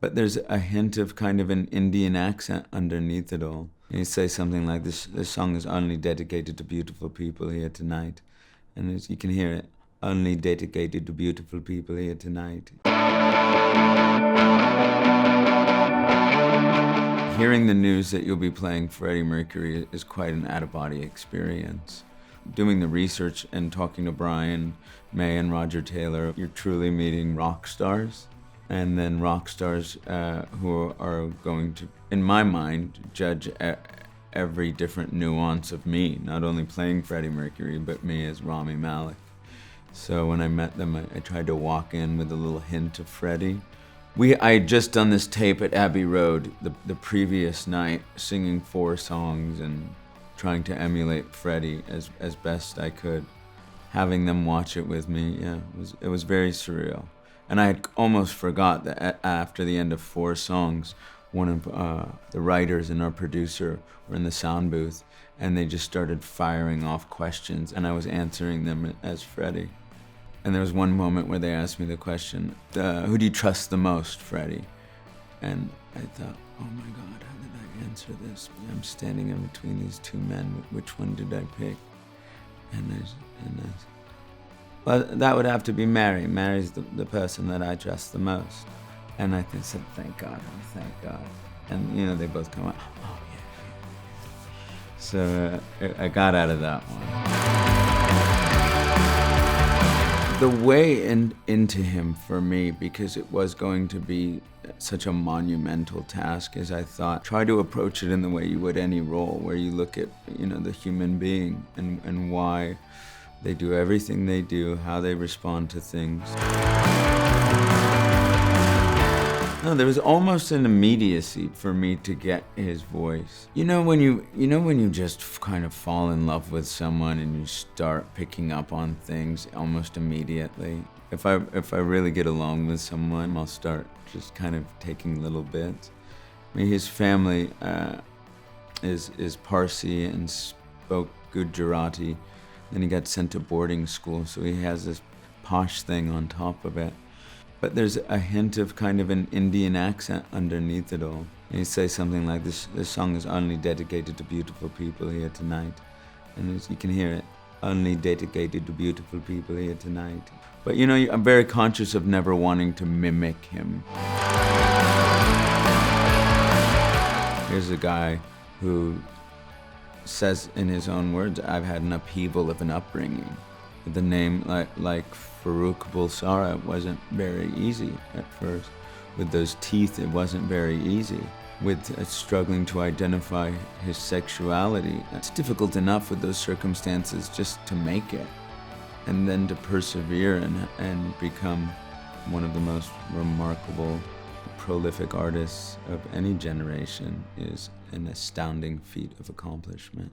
but there's a hint of kind of an Indian accent underneath it all. You say something like, this song is only dedicated to beautiful people here tonight. And you can hear it, only dedicated to beautiful people here tonight. Hearing the news that you'll be playing Freddie Mercury is quite an out-of-body experience. Doing the research and talking to Brian May and Roger Taylor, you're truly meeting rock stars. And then rock stars who are going to, in my mind, judge every different nuance of me, not only playing Freddie Mercury, but me as Rami Malek. So when I met them, I tried to walk in with a little hint of Freddie. I had just done this tape at Abbey Road the previous night, singing 4 songs and trying to emulate Freddie as best I could. Having them watch it with me, yeah, it was very surreal. And I had almost forgot that after the end of 4 songs, one of the writers and our producer were in the sound booth, and they just started firing off questions, and I was answering them as Freddie. And there was one moment where they asked me the question, who do you trust the most, Freddie? And I thought, oh my God, how did I answer this? I'm standing in between these 2 men. Which one did I pick? Well, that would have to be Mary. Mary's the person that I trust the most. And I said, thank God, thank God. And they both come out, oh yeah. So I got out of that one. The way into him for me, because it was going to be such a monumental task, is I thought, try to approach it in the way you would any role, where you look at the human being and why they do everything they do, how they respond to things. No, there was almost an immediacy for me to get his voice. When you just kind of fall in love with someone and you start picking up on things almost immediately. If I really get along with someone, I'll start just kind of taking little bits. I mean, his family is Parsi and spoke Gujarati. Then he got sent to boarding school, so he has this posh thing on top of it. But there's a hint of kind of an Indian accent underneath it all. You say something like, this song is only dedicated to beautiful people here tonight. And you can hear it, only dedicated to beautiful people here tonight. But I'm very conscious of never wanting to mimic him. Here's a guy who says in his own words, I've had an upheaval of an upbringing. The name, like Farouk Bulsara, wasn't very easy at first. With those teeth, it wasn't very easy. With struggling to identify his sexuality, it's difficult enough with those circumstances just to make it. And then to persevere and become one of the most remarkable, prolific artists of any generation is an astounding feat of accomplishment.